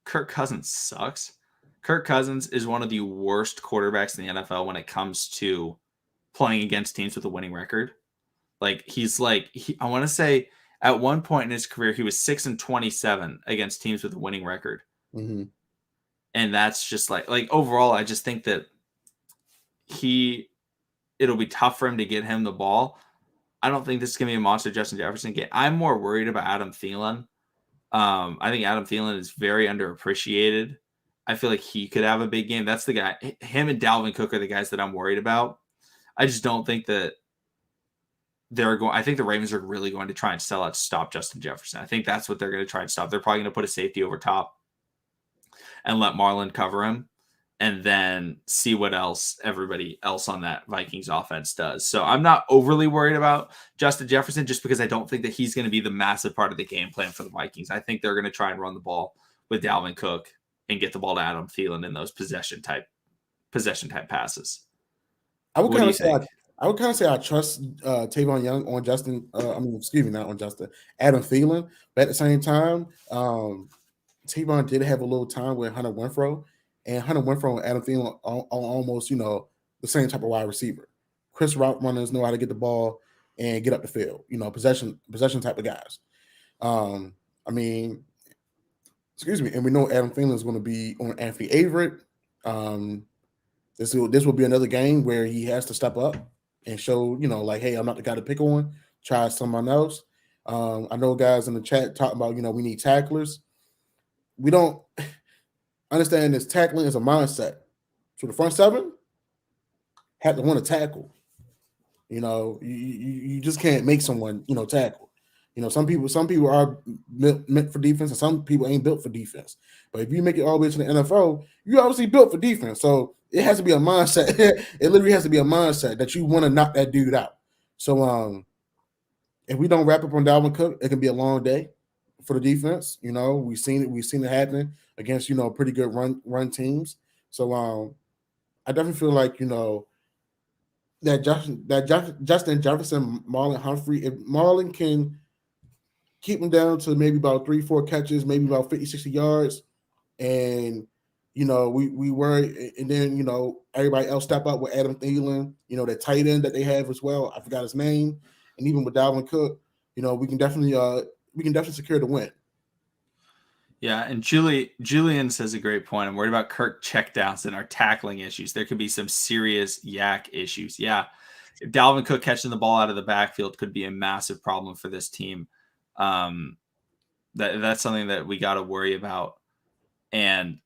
Kirk Cousins sucks. Kirk Cousins is one of the worst quarterbacks in the NFL when it comes to playing against teams with a winning record. Like, I want to say at one point in his career, he was 6-27 against teams with a winning record. Mm-hmm. And that's just like overall, I just think that it'll be tough for him to get him the ball. I don't think this is going to be a monster Justin Jefferson game. I'm more worried about Adam Thielen. I think Adam Thielen is very underappreciated I feel like he could have a big game. That's the guy. Him and Dalvin Cook are the guys that I'm worried about. I just don't think that they're going. I think the Ravens are really going to try and sell out to stop Justin Jefferson. I think that's what they're going to try and stop. They're probably going to put a safety over top and let Marlon cover him, and then see what else everybody else on that Vikings offense does. So I'm not overly worried about Justin Jefferson just because I don't think that he's going to be the massive part of the game plan for the Vikings. I think they're going to try and run the ball with Dalvin Cook and get the ball to Adam Thielen in those possession type passes. I would What do kind you of say think? I would kind of say I trust Tavon Young on Justin. Excuse me, not on Justin. Adam Thielen. But at the same time, Tavon did have a little time with Hunter Renfrow, and Hunter Renfrow and Adam Thielen are almost the same type of wide receiver. Chris route runners know how to get the ball and get up the field. Possession type of guys. I mean, excuse me, and we know Adam Thielen is going to be on Anthony Averett. This will be another game where he has to step up and show, like, hey, I'm not the guy to pick on. Try someone else. I know guys in the chat talking about, we need tacklers. We don't understand this tackling is a mindset. So the front seven have to want to tackle. You just can't make someone, tackle. Some people are meant for defense, and some people ain't built for defense. But if you make it all the way to the NFL, you obviously built for defense. So it has to be a mindset. It literally has to be a mindset that you want to knock that dude out. So if we don't wrap up on Dalvin Cook, it can be a long day for the defense. We've seen it happen against pretty good run teams. So I definitely feel like that Justin Jefferson, Marlon Humphrey, if Marlon can keep him down to maybe about 3-4 catches, maybe about 50-60 yards, and we worry, and then everybody else step up with Adam Thielen, the tight end that they have as well. I forgot his name, and even with Dalvin Cook, we can definitely secure the win. Yeah, and Julian says a great point. I'm worried about Kirk checkdowns and our tackling issues. There could be some serious yak issues. Yeah, if Dalvin Cook catching the ball out of the backfield could be a massive problem for this team. That's something that we got to worry about. And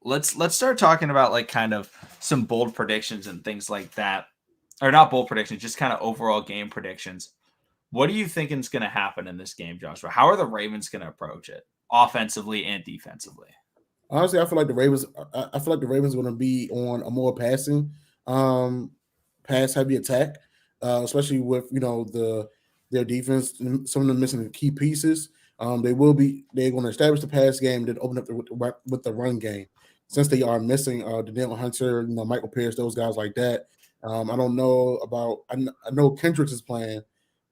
let's start talking about like kind of some bold predictions and things like that, or not bold predictions, just kind of overall game predictions. What are you thinking is going to happen in this game, Joshua? How are the Ravens going to approach it, offensively and defensively? Honestly, I feel like the Ravens. I feel like the Ravens are going to be on a more passing, pass heavy attack, especially with their defense. Some of them missing the key pieces. They're going to establish the pass game, then open up with the run game. Since they are missing Danielle Hunter, Michael Pierce, those guys like that. I don't know about. I know Kendricks is playing,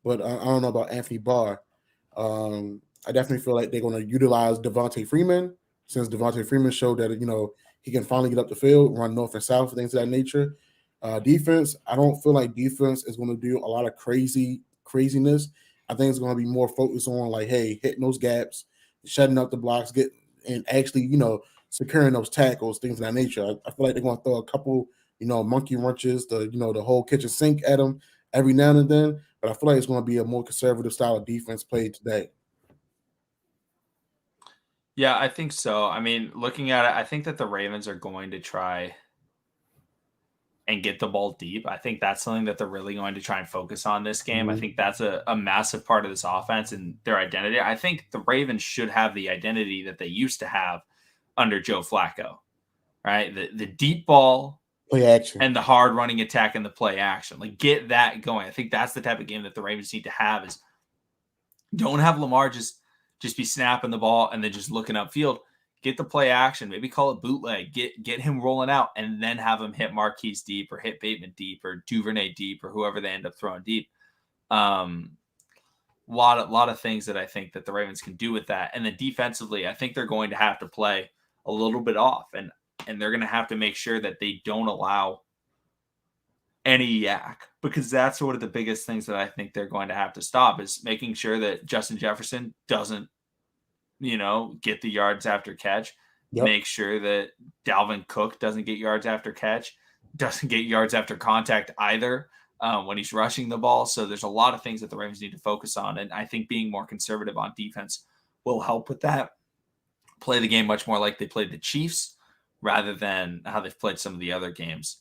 but I don't know about Anthony Barr. I definitely feel like they're going to utilize Devontae Freeman, since Devontae Freeman showed that he can finally get up the field, run north and south, things of that nature. Defense, I don't feel like defense is going to do a lot of craziness. I think it's going to be more focused on like, hey, hitting those gaps, shutting up the blocks, and actually securing those tackles, things of that nature. I feel like they're going to throw a couple monkey wrenches, the whole kitchen sink at them every now and then. But I feel like it's going to be a more conservative style of defense played today. Yeah, I think so. I mean, looking at it, I think that the Ravens are going to try and get the ball deep. I think that's something that they're really going to try and focus on this game. I think that's a massive part of this offense and their identity. I think the Ravens should have the identity that they used to have under Joe Flacco, right? The deep ball, play action, and the hard running attack and the play action. Like, get that going. I think that's the type of game that the Ravens need to have. Is don't have Lamar just be snapping the ball and then just looking upfield. Get the play action, maybe call it bootleg, get him rolling out, and then have him hit Marquise deep or hit Bateman deep or Duvernay deep or whoever they end up throwing deep. Lot of things that I think that the Ravens can do with that. And then defensively, I think they're going to have to play a little bit off, and they're going to have to make sure that they don't allow any yak, because that's one of the biggest things that I think they're going to have to stop, is making sure that Justin Jefferson doesn't get the yards after catch. Yep. Make sure that Dalvin Cook doesn't get yards after catch, doesn't get yards after contact either when he's rushing the ball. So there's a lot of things that the Ravens need to focus on. And I think being more conservative on defense will help with that. play the game much more like they played the Chiefs rather than how they've played some of the other games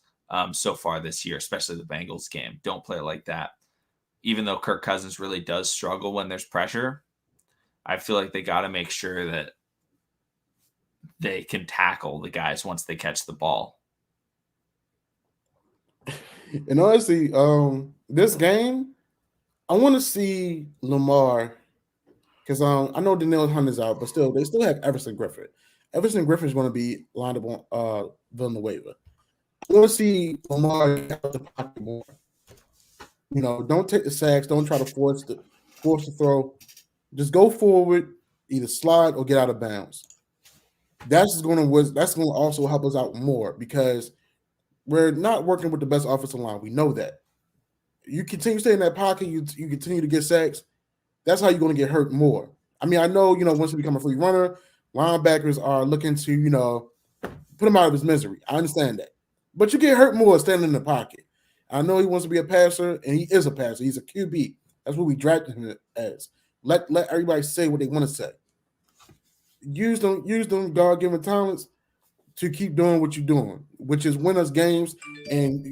so far this year, especially the Bengals game. Don't play it like that. Even though Kirk Cousins really does struggle when there's pressure, I feel like they got to make sure that they can tackle the guys once they catch the ball. And honestly, this game, I want to see Lamar because I know Danielle Hunter's out, but still, they still have Everson Griffin. Everson Griffin is going to be lined up on Villanueva. I want to see Lamar get out the pocket more. Don't take the sacks. Don't try to force the throw. Just go forward, either slide or get out of bounds. That's going to also help us out more because we're not working with the best offensive line. We know that. You continue to stay in that pocket, you continue to get sacks. That's how you're going to get hurt more. I mean, I know, once you become a free runner, linebackers are looking to, put him out of his misery. I understand that. But you get hurt more standing in the pocket. I know he wants to be a passer, and he is a passer. He's a QB. That's what we drafted him as. Let everybody say what they want to say. Use them God-given talents to keep doing what you're doing, which is win us games and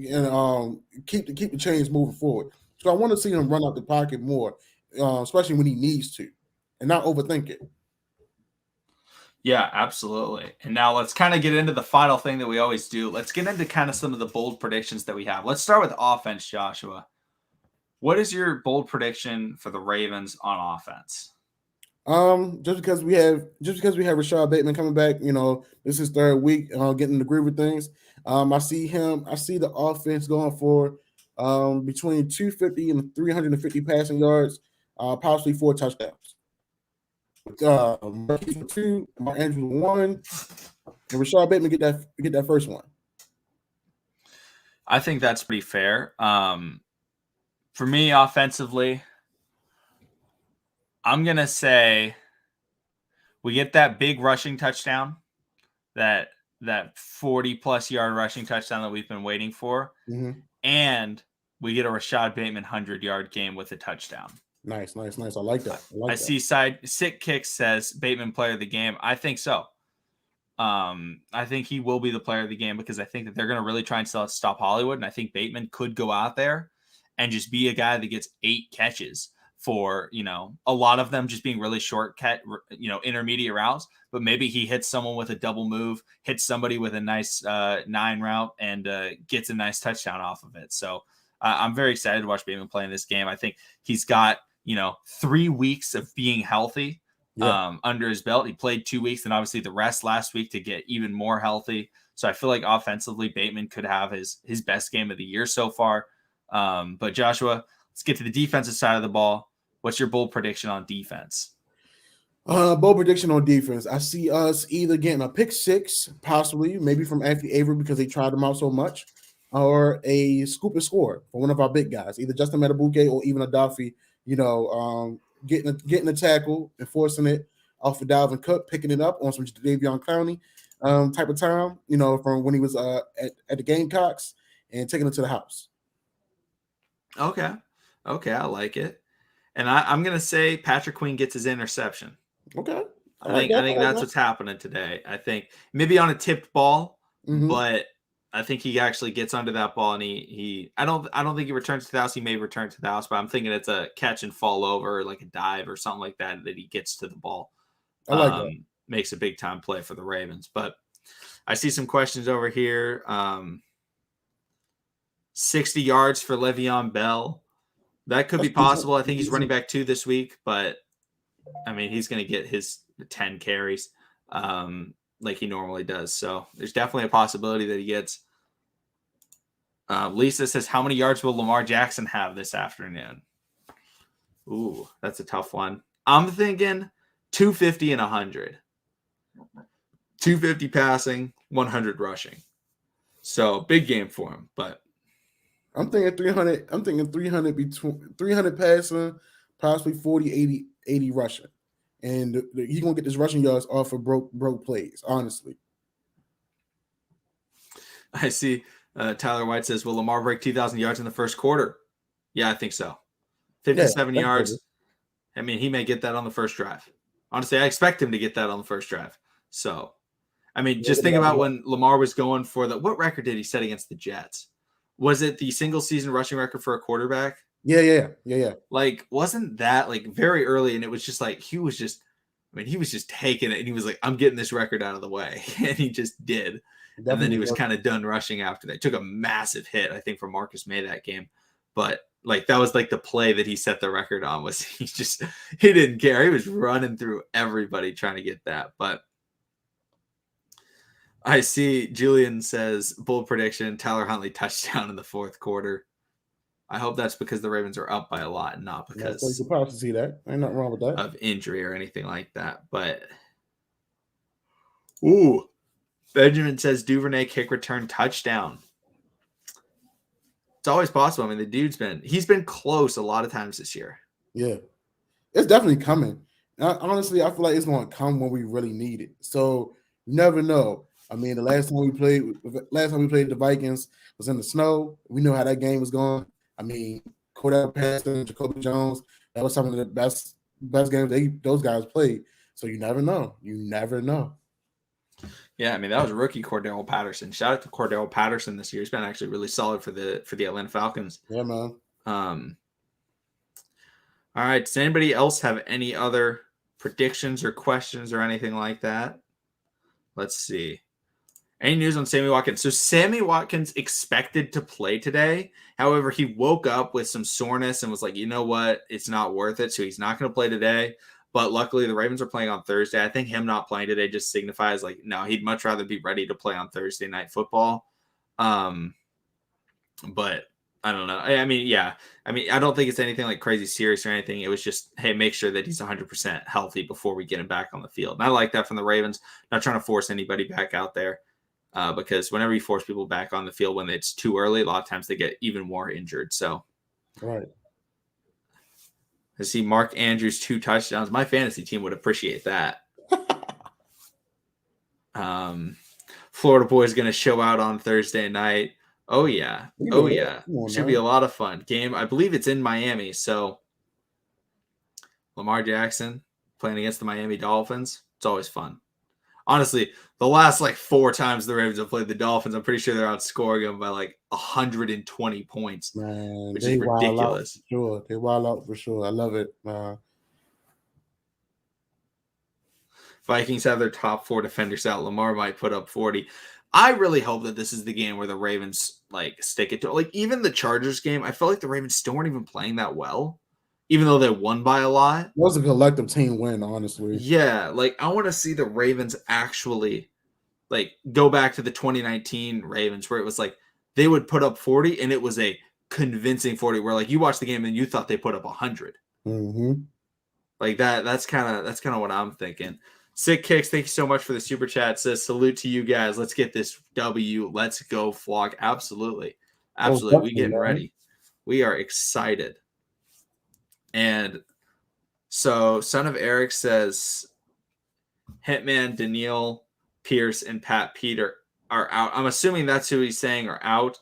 keep the chains moving forward. So I want to see him run out the pocket more, especially when he needs to, and not overthink it. Yeah, absolutely. And now let's kind of get into the final thing that we always do. Let's get into kind of some of the bold predictions that we have. Let's start with offense, Joshua. What is your bold prediction for the Ravens on offense? Just because we have Rashod Bateman coming back, this is his third week, getting to groove with things. I see the offense going for between 250 and 350 passing yards, possibly 4 touchdowns. Marquise with 2, Mark Andrews with 1, and Rashod Bateman get that first one. I think that's pretty fair. For me, offensively, I'm going to say we get that big rushing touchdown, that 40-plus yard rushing touchdown that we've been waiting for, and we get a Rashod Bateman 100-yard game with a touchdown. Nice. I like that. I see Sick Kicks says Bateman player of the game. I think so. I think he will be the player of the game because I think that they're going to really try and stop Hollywood, and I think Bateman could go out there and just be a guy that gets 8 catches for, a lot of them just being really short intermediate routes, but maybe he hits someone with a double move, hits somebody with a nice 9 route, and gets a nice touchdown off of it. So I'm very excited to watch Bateman play in this game. I think he's got 3 weeks of being healthy under his belt. He played 2 weeks and obviously the rest last week to get even more healthy. So I feel like offensively Bateman could have his best game of the year so far. But Joshua, let's get to the defensive side of the ball. What's your bold prediction on defense? Bold prediction on defense. I see us either getting a pick 6, possibly, maybe from Anthony Avery because they tried him out so much, or a scoop and score for one of our big guys, either Justin Matabuke or even a Duffy, getting a tackle and forcing it off of Dalvin Cook, picking it up on some Davion Clowney type of time, from when he was at the Gamecocks and taking it to the house. Okay, I like it. And I'm going to say Patrick Queen gets his interception. Okay. I think that's what's happening today. I think maybe on a tipped ball, but I think he actually gets under that ball and I don't think he returns to the house. He may return to the house, but I'm thinking it's a catch and fall over, like a dive or something like that he gets to the ball. I like that. Makes a big time play for the Ravens. But I see some questions over here. 60 yards for Le'Veon Bell. That could be possible. I think he's running back 2 this week, but I mean, he's going to get his 10 carries like he normally does. So there's definitely a possibility that he gets. Lisa says, how many yards will Lamar Jackson have this afternoon? Ooh, that's a tough one. I'm thinking 250 and 100. 250 passing, 100 rushing. So big game for him, but I'm thinking 300. I'm thinking 300 between 300 passing, possibly 40, 80 rushing, and he's gonna get this rushing yards off of broke plays. Honestly, I see. Tyler White says, "Will Lamar break 2,000 yards in the first quarter?" Yeah, I think so. 57 yards. I mean, he may get that on the first drive. Honestly, I expect him to get that on the first drive. So, I mean, just think about when Lamar was going for what record did he set against the Jets? Was it the single season rushing record for a quarterback? Yeah. Like, wasn't that like very early? And it was just like, he was just taking it, and he was like, I'm getting this record out of the way. And he just did. Definitely. And then he was kind of done rushing after that. Took a massive hit, I think, from Marcus May that game. But like, that was like the play that he set the record on, was he didn't care. He was running through everybody trying to get that. But I see Julian says, bold prediction, Tyler Huntley touchdown in the fourth quarter. I hope that's because the Ravens are up by a lot and not because you could probably see that. Ain't nothing wrong with that. Of injury or anything like that. But ooh, Benjamin says Duvernay kick return touchdown. It's always possible. I mean, the dude's he's been close a lot of times this year. Yeah, it's definitely coming. Honestly, I feel like it's going to come when we really need it. So you never know. I mean, the last time we played the Vikings was in the snow. We know how that game was going. I mean, Odell Beckham, Jacoby Jones, that was some of the best games those guys played. So you never know. You never know. Yeah, I mean, that was rookie Cordell Patterson. Shout out to Cordell Patterson this year. He's been actually really solid for the Atlanta Falcons. Yeah, man. All right. Does anybody else have any other predictions or questions or anything like that? Let's see. Any news on Sammy Watkins? So Sammy Watkins expected to play today. However, he woke up with some soreness and was like, you know what? It's not worth it. So he's not going to play today. But luckily, the Ravens are playing on Thursday. I think him not playing today just signifies, like, no, he'd much rather be ready to play on Thursday Night Football. But I don't know. I mean, yeah. I mean, I don't think it's anything like crazy serious or anything. It was just, hey, make sure that he's 100% healthy before we get him back on the field. And I like that from the Ravens. Not trying to force anybody back out there. Because whenever you force people back on the field when it's too early, a lot of times they get even more injured. So, right. I see Mark Andrews 2 touchdowns. My fantasy team would appreciate that. Florida boy's going to show out on Thursday night. Oh yeah. Oh yeah. Should be a lot of fun. Game, I believe it's in Miami. So Lamar Jackson playing against the Miami Dolphins. It's always fun. Honestly, the last 4 times the Ravens have played the Dolphins, I'm pretty sure they're outscoring them by 120 points, man, which is ridiculous. Sure, they wild out for sure. I love it. Vikings have their top 4 defenders out. Lamar might put up 40. I really hope that this is the game where the Ravens stick it to even the Chargers game. I felt like the Ravens still weren't even playing that well, even though they won by a lot. It was a collective team win, honestly. Yeah, I want to see the Ravens actually go back to the 2019 Ravens where it was they would put up 40 and it was a convincing 40 where you watched the game and you thought they put up 100. Mm-hmm. That's kind of what I'm thinking. Sick Kicks, thank you so much for the super chat. Says salute to you guys. Let's get this W. Let's go, Flock. Absolutely. We getting ready. We are excited. And so Son of Eric says Hitman, Daniil Pierce, and Pat Peter are out. I'm assuming that's who he's saying are out.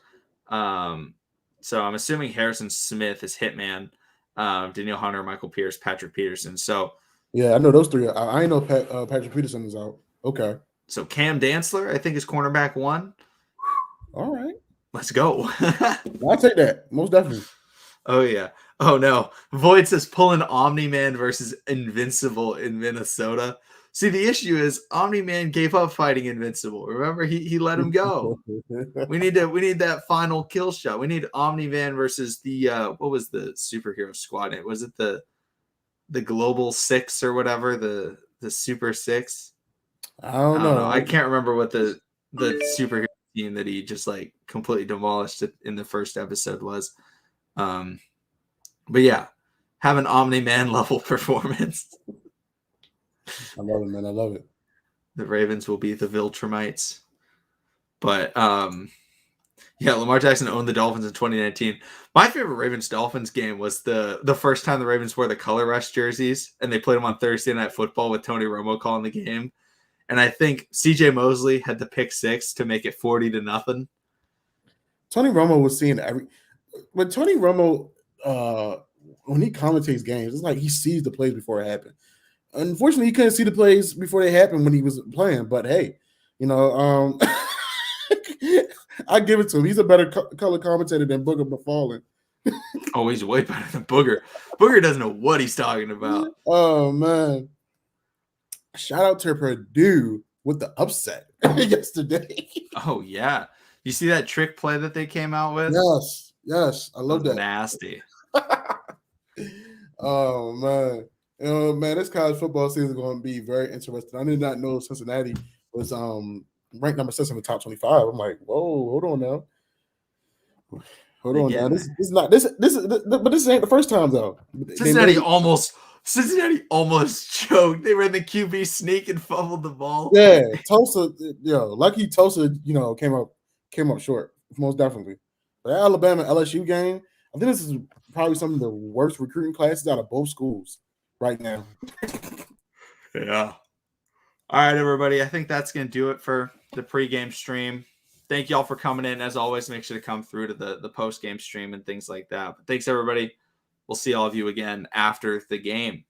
So I'm assuming Harrison Smith is Hitman, Daniil Hunter, Michael Pierce, Patrick Peterson. So yeah, I know those 3. I know Patrick Peterson is out. Okay. So Cam Dantzler, I think, is cornerback 1. All right. Let's go. I'll take that. Most definitely. Oh, yeah. Oh, no. Void says pulling Omni-Man versus Invincible in Minnesota. See, the issue is Omni-Man gave up fighting Invincible. Remember, he let him go. We need that final kill shot. We need Omni-Man versus the what was the superhero squad name? Was it the Global 6 or whatever, the Super 6? I don't know. I can't remember what the superhero team that he just completely demolished in the first episode was. But yeah, have an Omni-Man level performance. I love it, man. I love it. The Ravens will be the Viltrumites. But yeah, Lamar Jackson owned the Dolphins in 2019. My favorite Ravens-Dolphins game was the first time the Ravens wore the Color Rush jerseys, and they played them on Thursday Night Football with Tony Romo calling the game. And I think C.J. Mosley had the pick 6 to make it 40-0. Tony Romo was seeing but Tony Romo, when he commentates games, it's he sees the plays before it happened. Unfortunately, he couldn't see the plays before they happened when he was playing. But hey, I give it to him. He's a better color commentator than Booger McFarland. Oh, he's way better than Booger. Booger doesn't know what he's talking about. Oh man! Shout out to Purdue with the upset yesterday. Oh yeah, you see that trick play that they came out with? Yes, I love that. Nasty. Oh man. Man, this college football season is going to be very interesting. I did not know Cincinnati was ranked number 6 in the top 25. I'm like, whoa, hold on now. Hold on now. This ain't the first time though. Cincinnati almost choked. They ran the QB sneak and fumbled the ball. Yeah, Tulsa, lucky Tulsa, came up short, most definitely. The Alabama LSU game, I think this is probably some of the worst recruiting classes out of both schools right now. Yeah. All right, everybody. I think that's going to do it for the pregame stream. Thank y'all for coming in. As always, make sure to come through to the post-game stream and things like that. But thanks, everybody. We'll see all of you again after the game.